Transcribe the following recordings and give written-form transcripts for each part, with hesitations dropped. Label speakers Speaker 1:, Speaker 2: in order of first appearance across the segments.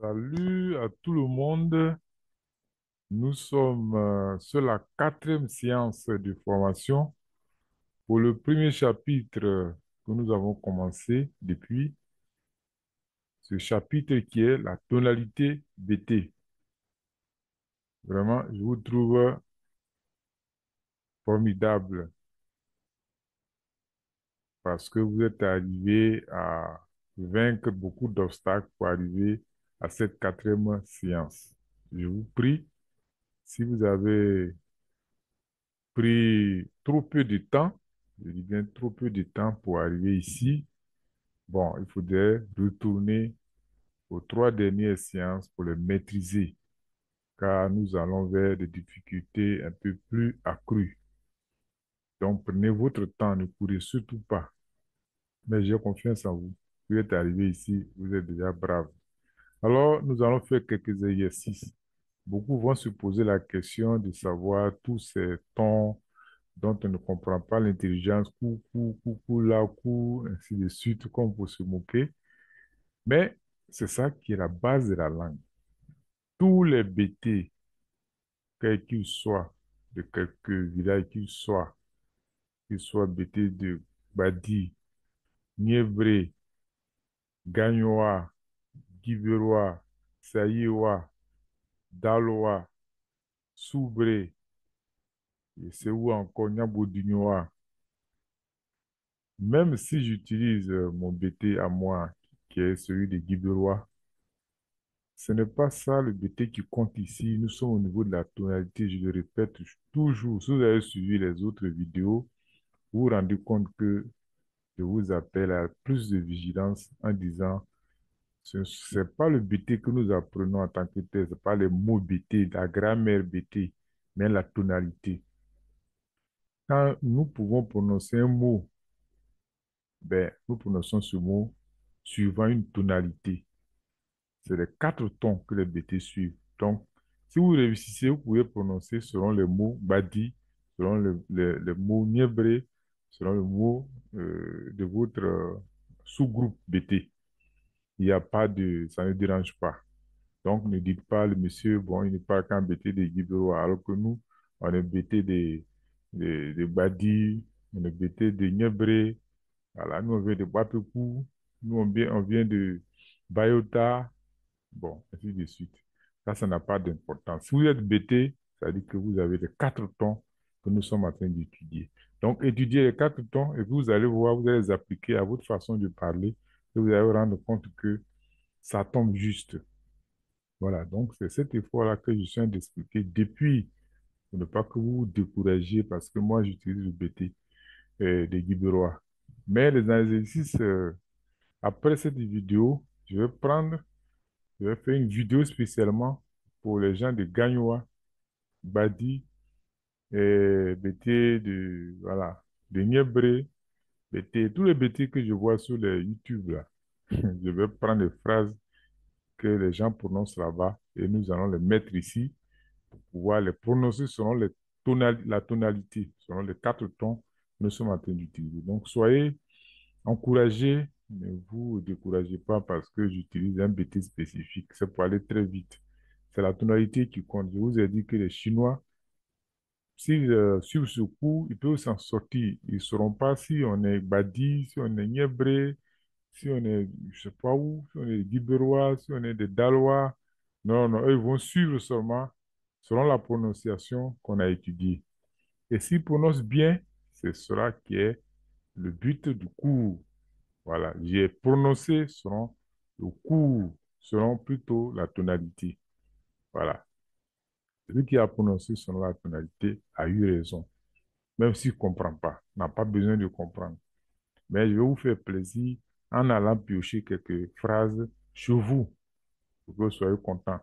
Speaker 1: Salut à tout le monde. Nous sommes sur la quatrième séance de formation pour le premier chapitre que nous avons commencé depuis. Ce chapitre qui est la tonalité BT. Vraiment, je vous trouve formidable parce que vous êtes arrivé à vaincre beaucoup d'obstacles pour arriver à cette quatrième séance. Je vous prie, si vous avez pris trop peu de temps, je dis bien trop peu de temps pour arriver ici. Bon, il faudrait retourner aux trois dernières séances pour les maîtriser, car nous allons vers des difficultés un peu plus accrues. Donc, prenez votre temps, ne courez surtout pas. Mais j'ai confiance en vous. Vous êtes arrivé ici, vous êtes déjà brave. Alors, nous allons faire quelques exercices. Beaucoup vont se poser la question de savoir tous ces tons dont on ne comprend pas l'intelligence, coucou, coucou, là, coucou, ainsi de suite, comme pour se moquer. Mais c'est ça qui est la base de la langue. Tous les bêtés, quels qu'ils soient, de quelques villages qu'ils soient bêtés de Badi, Niévré, Gagnoa, Guiberois, Saïwa, Daloa, Soubré, et c'est où encore Nyabodugnoa. Même si j'utilise mon BT à moi, qui est celui de Guiberois, ce n'est pas ça le BT qui compte ici. Nous sommes au niveau de la tonalité, je le répète toujours. Si vous avez suivi les autres vidéos, vous vous rendez compte que je vous appelle à plus de vigilance en disant ce n'est pas le BT que nous apprenons en tant que tel, ce n'est pas les mots BT, la grammaire BT, mais la tonalité. Quand nous pouvons prononcer un mot, ben, nous prononçons ce mot suivant une tonalité. C'est les quatre tons que les BT suivent. Donc, si vous réussissez, vous pouvez prononcer selon les mots badi, selon les mots niebré, selon le mot de votre sous-groupe BT. Il n'y a pas de, ça ne dérange pas. Donc, ne dites pas, le monsieur, bon, il n'est pas qu'un BT de Guibero, alors que nous, on est BT de badi, on est BT de niebré. Voilà, nous, on vient de Bapekou, nous, on vient de Bayota, bon, ainsi de suite. Ça n'a pas d'importance. Si vous êtes bêté, ça veut dire que vous avez les quatre tons que nous sommes en train d'étudier. Donc, étudiez les quatre tons et vous allez voir, vous allez les appliquer à votre façon de parler et vous allez vous rendre compte que ça tombe juste. Voilà, donc c'est cet effort-là que je suis en train d'expliquer depuis, pour ne pas que vous vous découragiez parce que moi, j'utilise le BT des Guibérois. Mais les exercices, après cette vidéo, je vais faire une vidéo spécialement pour les gens de Gagnoa, Badi, et BT voilà, de Niebré, BT, tous les BT que je vois sur les YouTube là. Je vais prendre les phrases que les gens prononcent là-bas et nous allons les mettre ici pour pouvoir les prononcer selon la tonalité, selon les quatre tons que nous sommes en train d'utiliser. Donc, soyez encouragés, ne vous découragez pas parce que j'utilise un BT spécifique. C'est pour aller très vite. C'est la tonalité qui compte. Je vous ai dit que les Chinois, s'ils suivent ce cours, ils peuvent s'en sortir. Ils ne sauront pas si on est Badi, si on est Niebré, si on est, je ne sais pas où, si on est Guibérois, si on est des Dalois. Non, non, eux, ils vont suivre seulement selon la prononciation qu'on a étudiée. Et s'ils prononcent bien, c'est cela qui est le but du cours. Voilà, j'ai prononcé selon le cours, selon plutôt la tonalité. Voilà. Celui qui a prononcé selon la tonalité a eu raison, même s'il ne comprend pas, n'a pas besoin de comprendre. Mais je vais vous faire plaisir en allant piocher quelques phrases chez vous, pour que vous soyez contents.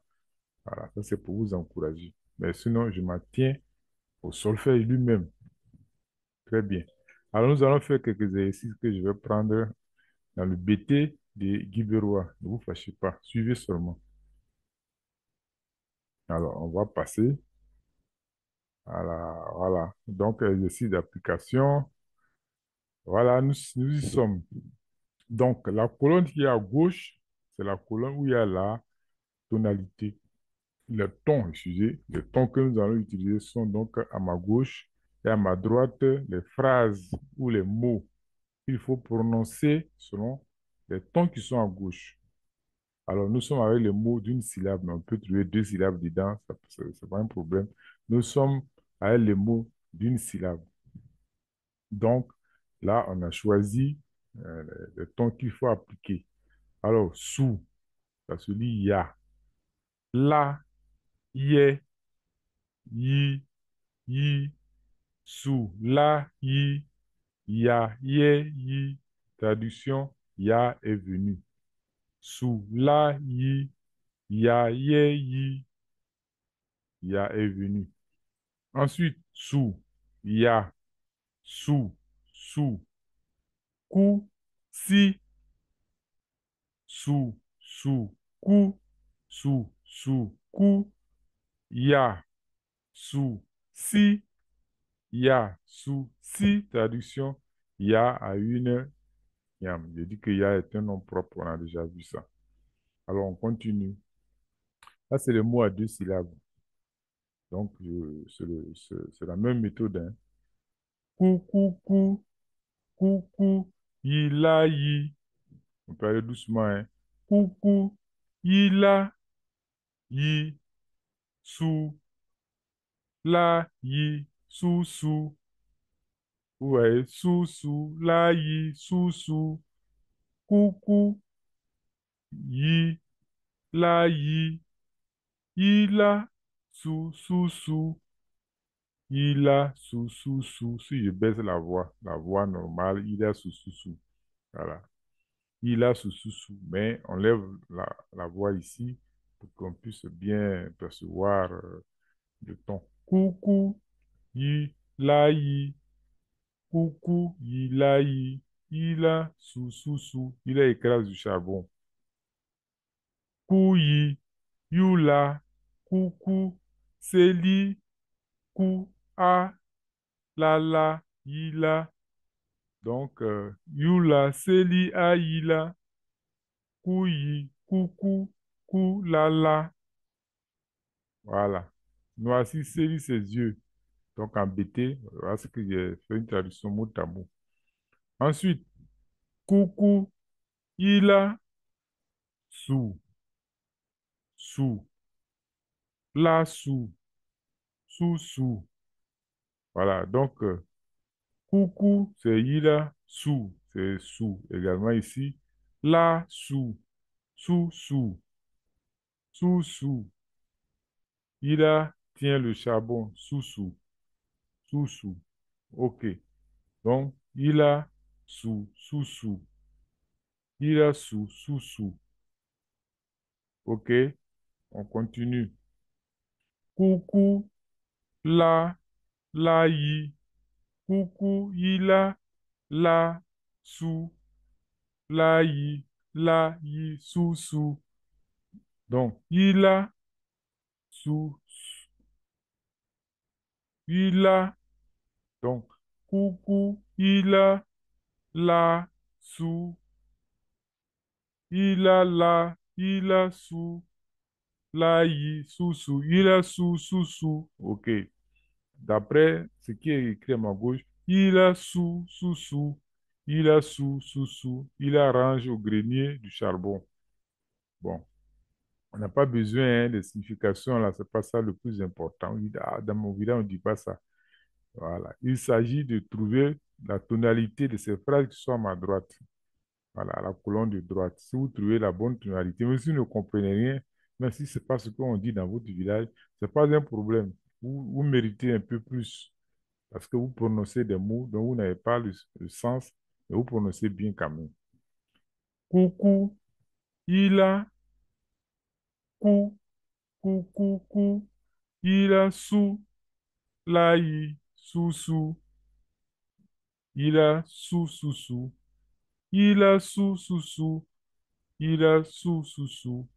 Speaker 1: Voilà, ça c'est pour vous encourager. Mais sinon, je m'en tiens au solfège lui-même. Très bien. Alors, nous allons faire quelques exercices que je vais prendre dans le BT de Guibérois. Ne vous fâchez pas, suivez seulement. Alors, on va passer à la... Voilà. Donc, exercice d'application. Voilà, nous y sommes. Donc, la colonne qui est à gauche, c'est la colonne où il y a la tonalité. Les tons, excusez, les tons que nous allons utiliser sont donc à ma gauche et à ma droite les phrases ou les mots qu'il faut prononcer selon les tons qui sont à gauche. Alors, nous sommes avec les mots d'une syllabe, mais on peut trouver deux syllabes dedans, c'est pas un problème. Nous sommes avec les mots d'une syllabe. Donc, là, on a choisi les tons qu'il faut appliquer. Alors, sous, ça se lit ya. La, yé, yi, yi, sous. La, yi, ya, yé, yi. Traduction, ya est venu. Sous, la, yi, ya, yé, yi. Ya est venu. Ensuite, sous, ya, sous, sous, ku, si, sous, ku, ku, ya, sous, si, ya, sous, si, traduction, ya a une yam. Je dis que ya est un nom propre, on a déjà vu ça. Alors, on continue. Là, c'est le mot à deux syllabes. Donc, c'est la même méthode, hein. Ku, ku, ku, ku, ku, yi, la, yi. On peut aller doucement, hein. Ku, ku, yi, la, yi, sous, la, yi, sous, sous. Vous voyez, sous, sous, la, yi, sous, sous. Coucou, yi, la, yi, la, sous, sous, sous. Yi, la, sous, sous, sous. Si je baisse la voix normale, yi, la, sous, sous, sous. Voilà. Yi, la, sous, sous, sous. Mais on lève la voix ici pour qu'on puisse bien percevoir le ton. Coucou, yi, la, yi. Coucou, il a, il a, sous, sous, sous, il a écrase du charbon. Couilli, yula, coucou, seli, kou, a, la, yila. Donc, yula, seli, a, yila, couilli, coucou, kou, la. Voilà. Noirci, seli, ses yeux. Donc, embêté, voilà ce que j'ai fait une traduction mot à mot. Ensuite, coucou, il a, sous. Sous, la sous, sous, sous. Voilà, donc, coucou, c'est ila, sous, c'est sous. Également ici, la sous, sous, sous, sous, sous. Ila tient le charbon, sous, sous, sous, sous. OK. Donc, ila sous, sous, sous. Ila sous, sous, sous. OK. On continue. Coucou, la, yi. Coucou, ila, la, sous. La, yi, sous, sous. Donc, il a, sous, il a. Donc, coucou, il a, la, sous, il a, la, il a, sous, la, yi, sous, sous, il a, sous, sous, sous. OK. D'après ce qui est écrit à ma gauche, il a, sous, sous, sous, il a, sous, sous, sous, il arrange au grenier du charbon. Bon. On n'a pas besoin hein, de signification, là, c'est pas ça le plus important. Dans mon village, on ne dit pas ça. Voilà. Il s'agit de trouver la tonalité de ces phrases qui sont à ma droite. Voilà, à la colonne de droite. Si vous trouvez la bonne tonalité, même si vous ne comprenez rien, même si ce n'est pas ce qu'on dit dans votre village, ce n'est pas un problème. Vous méritez un peu plus parce que vous prononcez des mots dont vous n'avez pas le sens, mais vous prononcez bien quand même. Coucou, il a, cou, cou, il a sous. Lai, sous, sous, il a sous, sous, sous, il a sous, sous, sous, il a sous, sous, sous,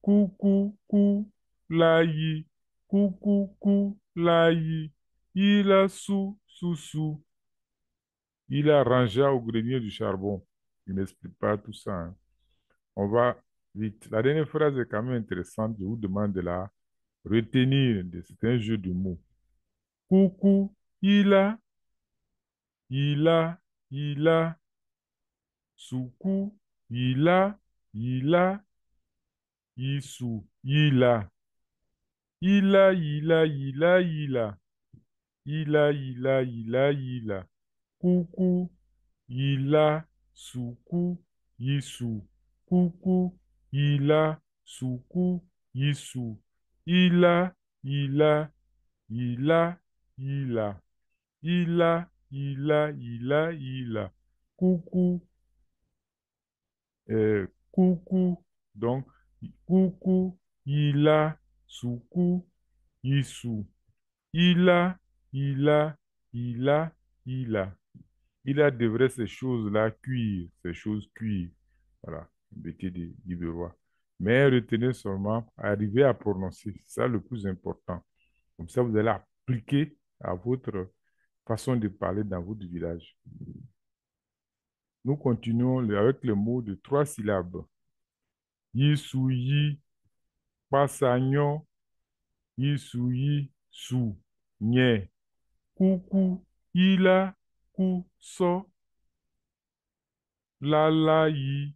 Speaker 1: coucou, cou, lai, coucou, lai, il a sous, sous, sous, il a rangé au grenier du charbon. Il n'explique pas tout ça, hein. On va Vite. La dernière phrase est quand même intéressante. Je vous demande de la retenir. C'est un jeu de mots. Coucou, il a, il a, soukou, il a, isou, il a. Coucou, il a, soukou, isou. Coucou, soukou, isou. Il a, il a, il a, il a. Il a. Coucou, coucou. Donc, coucou, il a, soukou, issou. Il a, il a, il a, il a. Il a devrait ces choses-là cuire, ces choses cuire. Voilà, bêtise du Bérois. Mais retenez seulement, arriver à prononcer, c'est ça le plus important. Comme ça, vous allez appliquer à votre façon de parler dans votre village. Nous continuons avec le mot de 3 syllabes. Yisuyi, pasanyo, yisuyi, su, nye, kuku, ila, ku, so, lala, yi,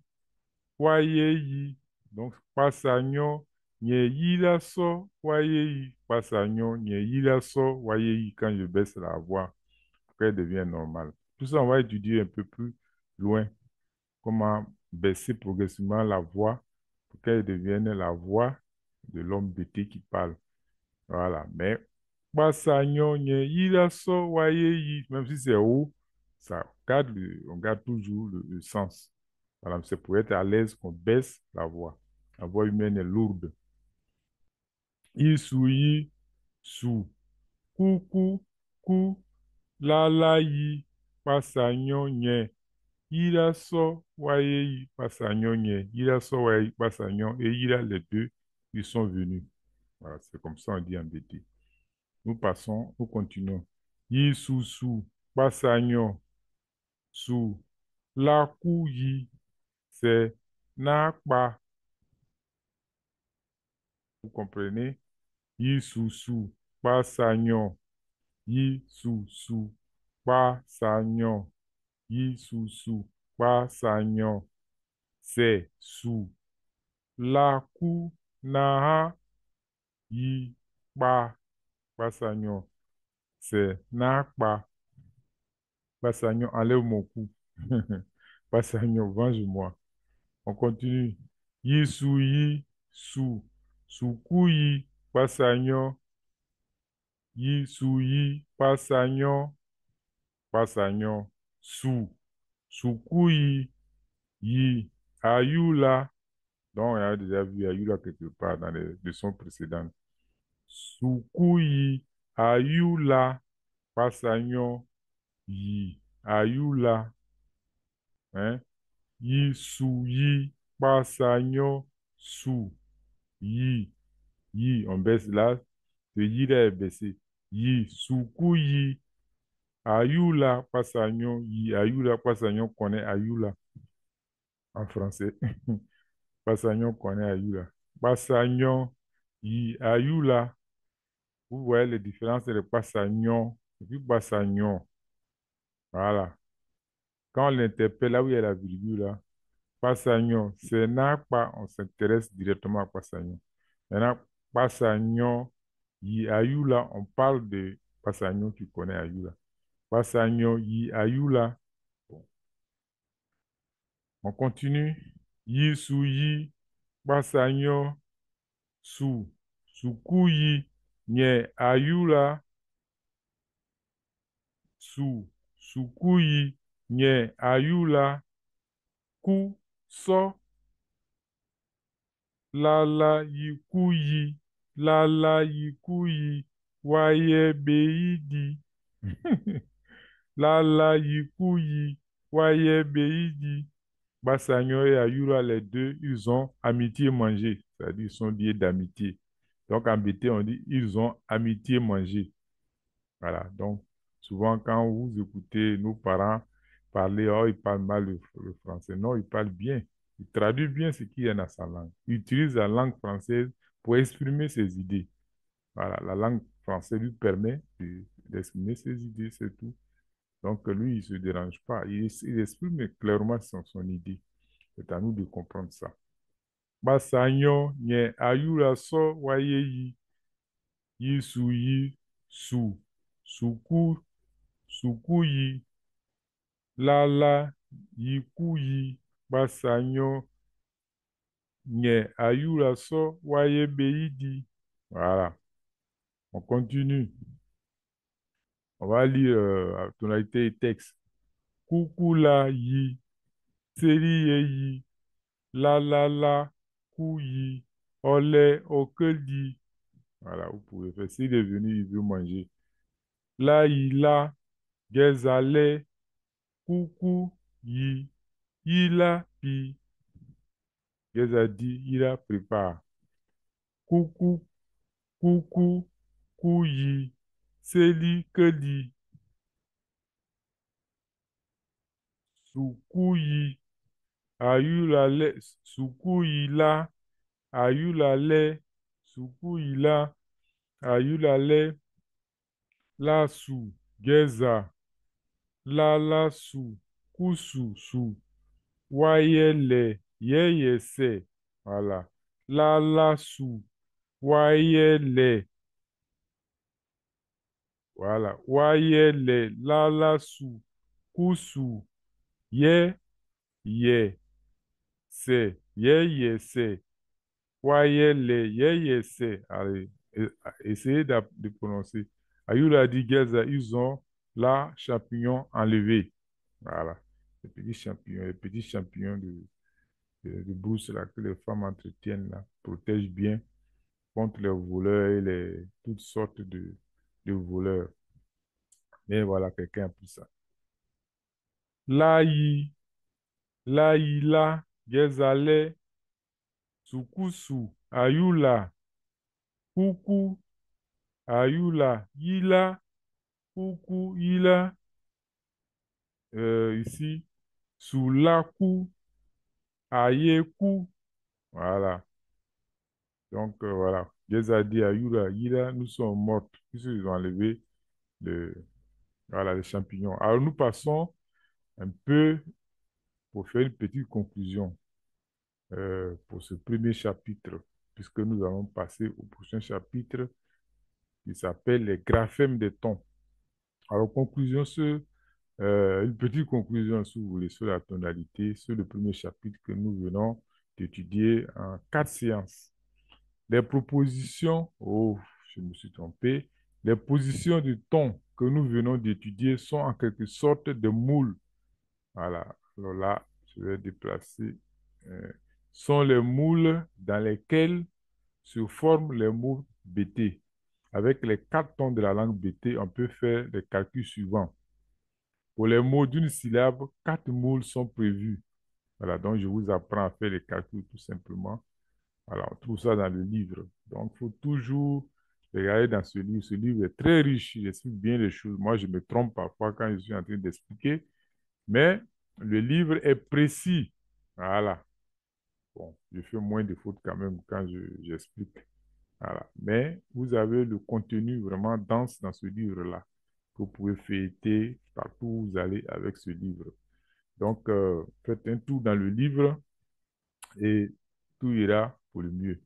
Speaker 1: waye, yi. Donc, pasanyo, nye, yila, so, waye, yi. Pasanyo, nye, yila, so, waye, yi. Quand je baisse la voix, après, elle devient normale. Tout ça, on va étudier un peu plus loin. Comment baisser progressivement la voix pour qu'elle devienne la voix de l'homme bêté qui parle. Voilà. Mais, même si c'est haut, on garde toujours le sens. Voilà. C'est pour être à l'aise qu'on baisse la voix. La voix humaine est lourde. Isui, sou, coucou, cou, la yi, pasanyo, nye. Iraso Wayeyi Passagnon, Iraso Wayeyi Passagnon et Ira, les deux, ils sont venus. Voilà, c'est comme ça on dit en BT. Nous continuons. Yisusu Passagnon, sous la couille, c'est Nakpa. Vous comprenez? Yisusu Passagnon, Yisusu Passagnon, Yisusu Passagnon, c'est sous. Laku naha yi pa Passagnon. C'est nakpa. Passagnon, enlève mon cou. Passagnon, venge-moi. On continue. Yi sou yi sou. Soukou yi Passagnon. Yi sou yi Passagnon. Passagnon. Sou. Soukou yi. Ayula. Donc, on a déjà vu Ayula quelque part dans les leçons précédentes. Sukuyi Ayula Pasanyo Yi Ayula, hein? Yi Su Yi Pasanyo Su Yi on baisse là, le Yi là est baissé. Yi Sukuyi Ayula Pasanyo Yi Ayula Pasanyo connaît Ayula en français. Pasanyo connaît Ayula. Pasanyo Yi Ayula. Vous voyez les différences entre Passagnon et puis Passagnon. Voilà. Quand on l'interpelle, là où il y a la virgule, là, Passagnon, c'est pas, on s'intéresse directement à Passagnon. Maintenant, Passagnon, yi Ayula, on parle de Passagnon qui connaît Ayula. Passagnon, yi Ayula. Bon. On continue. Yi sou yi, Passagnon, sou. Sukuyi, nye Ayula. Sukuyi nye ayula ku so lala yikuyi waye beidi. Lala yikuyi waye beidi. Bassanio et Ayula, les deux, ils ont amitié mangé, c'est-à-dire ils sont liés d'amitié. Donc en BT, on dit ils ont amitié mangé. Voilà, donc souvent quand vous écoutez nos parents parler, oh, ils parlent mal le français. Non, ils parlent bien. Il traduit bien ce qu'il y a dans sa langue. Il utilise la langue française pour exprimer ses idées. Voilà, la langue française lui permet d'exprimer ses idées, c'est tout. Donc, lui, il ne se dérange pas. Il exprime clairement son idée. C'est à nous de comprendre ça. Basanyo, nye ayura so waye yi su yi, su, suku, suku yi, lala, yiku yi, basanyo, nye ayura so waye beidi. Voilà, on continue. On va lire la tonalité et texte. Kukula yi, seri yi, la la la, ku yi, ole okeli. Voilà, vous pouvez faire. S'il est venu, il veut manger. Là, il a, gezale, coucou, il a, pi. Geza dit, il a prépare. Coucou, coucou, couyi, seli, keli, sukuyi, ayulale, sukuyila, ayulale, sukuyila, ayulale, lasu, geza, lalasu, kusu, su. Wayele, yeyese, voilà. Lalasu, wayele, voilà. Wayele, lalasu, kusu, ye, yeyese, wayele, yeyese. Allez, essayez de prononcer. Ayula dit, ils ont la champignon enlevé. Voilà. Les petits champignons de brousse là, que les femmes entretiennent là, protègent bien contre les voleurs et toutes sortes de voleurs. Et voilà, quelqu'un a pris ça. Laï, laïla, gezale, sukusu, ayula, kuku, ayula, yila, kuku, yila, ici, soulaku, ayeku, voilà. Donc, voilà. Gezadi, ayula, yila, nous sommes morts, puisqu'ils ont enlevé le, voilà, les champignons. Alors, nous passons un peu pour faire une petite conclusion pour ce premier chapitre, puisque nous allons passer au prochain chapitre qui s'appelle les graphèmes des tons. Alors, conclusion, une petite conclusion, si vous voulez, sur la tonalité, sur le premier chapitre que nous venons d'étudier en 4 séances. Les propositions, oh, je me suis trompé, les positions de ton que nous venons d'étudier sont en quelque sorte des moules. Voilà. Alors là, je vais déplacer. euh, sont les moules dans lesquels se forment les mots BT. Avec les 4 tons de la langue BT, on peut faire les calculs suivants. Pour les mots d'une syllabe, 4 moules sont prévus. Voilà, donc je vous apprends à faire les calculs tout simplement. Voilà, on trouve ça dans le livre. Donc, il faut toujours regarder dans ce livre. Ce livre est très riche, il explique bien les choses. Moi, je me trompe parfois quand je suis en train d'expliquer, mais le livre est précis. Voilà. Bon, je fais moins de fautes quand même quand j'explique. Voilà. Mais vous avez le contenu vraiment dense dans ce livre-là, que vous pouvez feuilleter partout où vous allez avec ce livre. Donc, faites un tour dans le livre et tout ira pour le mieux.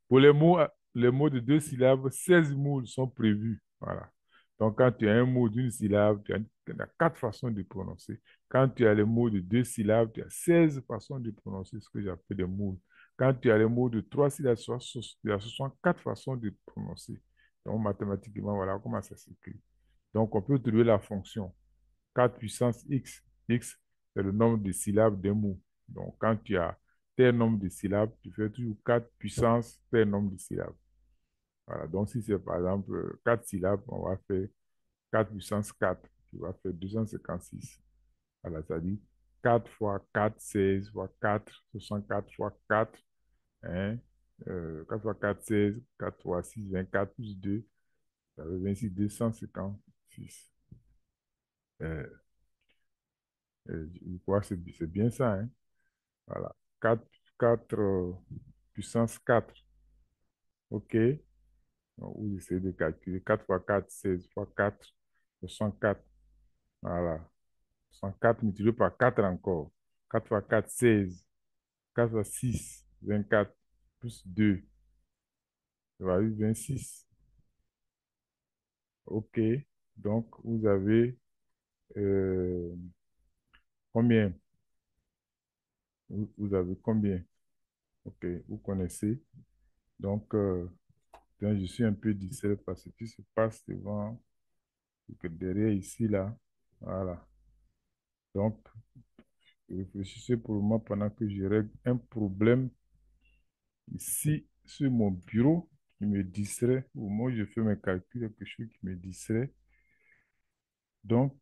Speaker 1: Pour les mots de 2 syllabes, 16 mots sont prévus. Voilà. Donc, quand tu as un mot d'une syllabe, tu as 4 façons de prononcer. Quand tu as les mots de 2 syllabes, tu as 16 façons de prononcer ce que j'appelle des mots. Quand tu as les mots de 3 syllabes, tu as 64 façons de prononcer. Donc, mathématiquement, voilà comment ça s'écrit. Donc, on peut trouver la fonction 4 puissance x. X, c'est le nombre de syllabes d'un mot. Donc, quand tu as tel nombre de syllabes, tu fais toujours 4 puissance tel nombre de syllabes. Voilà. Donc, si c'est par exemple 4 syllabes, on va faire 4 puissance 4, qui va faire 256. Voilà, ça dit 4 fois 4, 16 fois 4, 64 fois 4, hein, 4 fois 4, 16, 4 fois 6, 24 plus 2, ça fait 26, 256. Je crois que c'est bien ça, hein. Voilà. 4 4 puissance 4. OK? Donc, vous essayez de calculer. 4 fois 4, 16 fois 4, 64. Voilà. 64 multiplié par 4 encore. 4 fois 4, 16. 4 fois 6, 24. Plus 2, ça va être 26. OK. Donc, vous avez euh, combien? Vous avez combien? OK. Vous connaissez. Donc, je suis un peu distrait parce que ce qui se passe devant, que derrière ici, là. Voilà. Donc, réfléchissez pour moi pendant que je règle un problème ici sur mon bureau qui me distrait. Au moment où je fais mes calculs, quelque chose qui me distrait. Donc,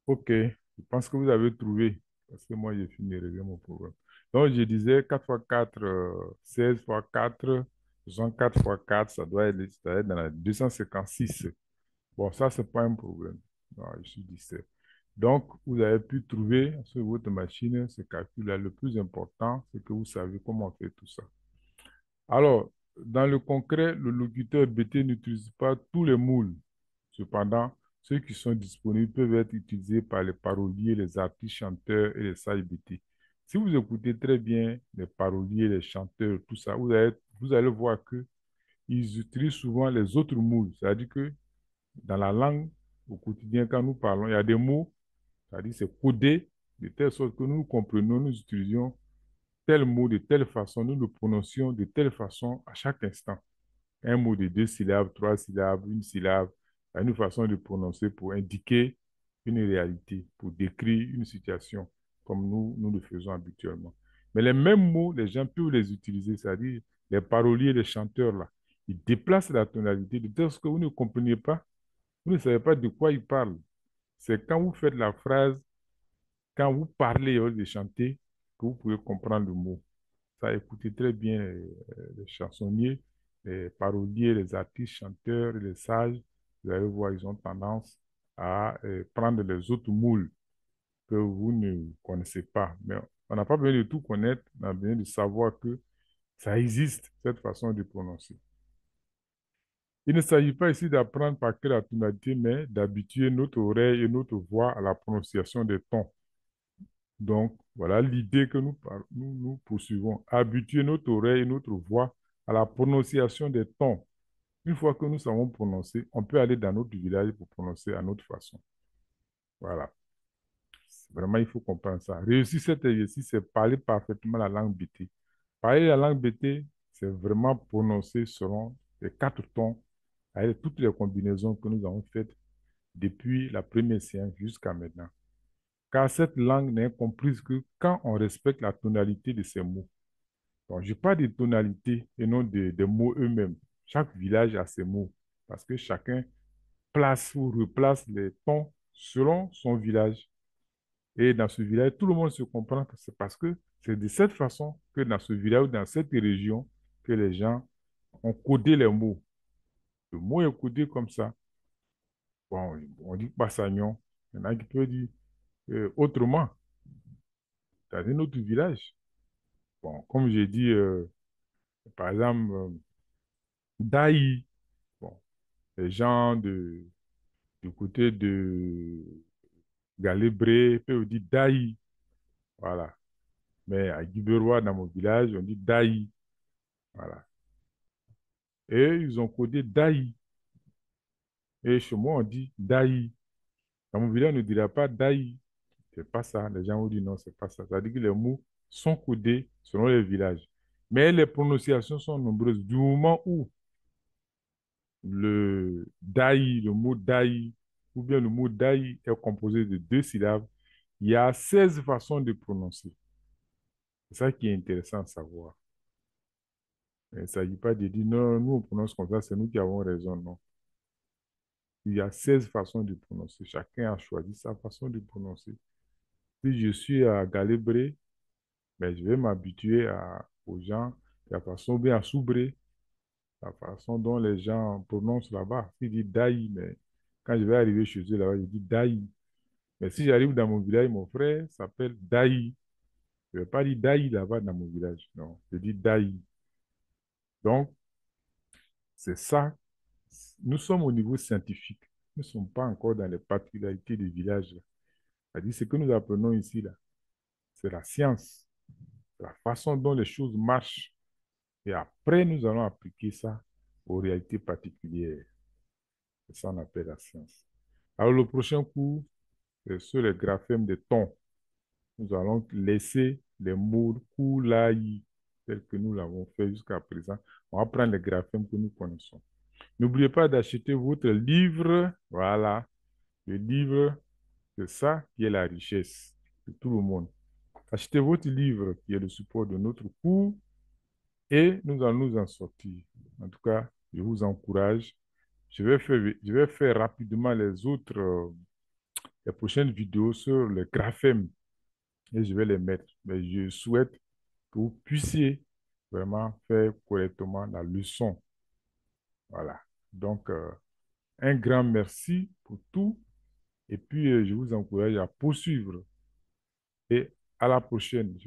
Speaker 1: OK, je pense que vous avez trouvé, parce que moi, j'ai fini de régler mon problème. Donc, je disais 4 fois 4, 16 fois 4, 4 fois 4, ça doit être dans la 256. Bon, ça, c'est pas un problème. Non, je suis distrait. Donc, vous avez pu trouver sur votre machine ce calcul-là. Le plus important, c'est que vous savez comment on fait tout ça. Alors, dans le concret, le locuteur BT n'utilise pas tous les moules. Cependant, ceux qui sont disponibles peuvent être utilisés par les paroliers, les artistes, chanteurs et les sages BT. Si vous écoutez très bien les paroliers, les chanteurs, tout ça, vous allez voir qu'ils utilisent souvent les autres moules. C'est-à-dire que dans la langue, au quotidien, quand nous parlons, il y a des mots, c'est-à-dire c'est codé de telle sorte que nous comprenons, nous utilisions tel mot de telle façon, nous le prononcions de telle façon à chaque instant. Un mot de 2 syllabes, 3 syllabes, une syllabe, à une façon de prononcer pour indiquer une réalité, pour décrire une situation, comme nous le faisons habituellement. Mais les mêmes mots, les gens peuvent les utiliser, c'est-à-dire les paroliers, les chanteurs, là. Ils déplacent la tonalité de telle sorte que vous ne comprenez pas, vous ne savez pas de quoi ils parlent. C'est quand vous faites la phrase, quand vous parlez et de chanter, que vous pouvez comprendre le mot. Ça, écoutez très bien les chansonniers, les paroliers, les artistes, chanteurs, les sages. Vous allez voir, ils ont tendance à prendre les autres moules que vous ne connaissez pas. Mais on n'a pas besoin de tout connaître, on a besoin de savoir que ça existe, cette façon de prononcer. Il ne s'agit pas ici d'apprendre par cœur la tonalité, mais d'habituer notre oreille et notre voix à la prononciation des tons. Donc, voilà l'idée que nous poursuivons. Habituer notre oreille et notre voix à la prononciation des tons. Une fois que nous savons prononcer, on peut aller dans notre village pour prononcer à notre façon. Voilà. Vraiment, il faut comprendre ça. Réussir cet exercice, c'est parler parfaitement la langue BT. Parler la langue BT, c'est vraiment prononcer selon les 4 tons, avec toutes les combinaisons que nous avons faites depuis la première séance jusqu'à maintenant. Car cette langue n'est comprise que quand on respecte la tonalité de ces mots. Donc, je parle de tonalité et non des mots eux-mêmes. Chaque village a ses mots parce que chacun place ou replace les tons selon son village. Et dans ce village, tout le monde se comprend que c'est parce que c'est de cette façon que dans ce village ou dans cette région que les gens ont codé les mots. Le mot est codé comme ça. Bon, on dit Passagnon. Il y en a qui peuvent dire autrement dans un autre village. Bon, comme j'ai dit, par exemple, Daï. Bon, les gens du côté de Galébré peuvent dire Daï. Voilà. Mais à Guiberois, dans mon village, on dit Daï. Voilà. Et ils ont codé Daï. Et chez moi, on dit Daï. Dans mon village, on ne dira pas Daï. C'est pas ça. Les gens ont dit non, c'est pas ça. C'est-à-dire que les mots sont codés selon les villages. Mais les prononciations sont nombreuses. Du moment où le daï, le mot daï, ou bien le mot daï est composé de 2 syllabes, il y a 16 façons de prononcer. C'est ça qui est intéressant à savoir. Il ne s'agit pas de dire non, nous on prononce comme ça, c'est nous qui avons raison, non. Il y a 16 façons de prononcer. Chacun a choisi sa façon de prononcer. Si je suis à Galébré, ben, je vais m'habituer aux gens, la façon bien à Soubré, la façon dont les gens prononcent là-bas. Ils disent daï, mais quand je vais arriver chez eux là-bas, je dis daï. Mais si j'arrive dans mon village, mon frère s'appelle Daï. Je ne vais pas dire Daï là-bas dans mon village. Non, je dis Daï. Donc, c'est ça. Nous sommes au niveau scientifique. Nous ne sommes pas encore dans les particularités des villages. C'est-à-dire, ce que nous apprenons ici, là, c'est la science, la façon dont les choses marchent. Et après, nous allons appliquer ça aux réalités particulières. C'est ça qu'on appelle la science. Alors, le prochain cours, c'est sur les graphèmes des tons. Nous allons laisser les mots koulaï tels que nous l'avons fait jusqu'à présent. On va prendre les graphèmes que nous connaissons. N'oubliez pas d'acheter votre livre. Voilà, le livre, c'est ça qui est la richesse de tout le monde. Achetez votre livre qui est le support de notre cours et nous allons nous en sortir. En tout cas, je vous encourage. Je vais faire rapidement les prochaines vidéos sur les graphèmes et je vais les mettre. Mais je souhaite que vous puissiez vraiment faire correctement la leçon. Voilà. Donc, un grand merci pour tout. Et puis, je vous encourage à poursuivre. Et à la prochaine.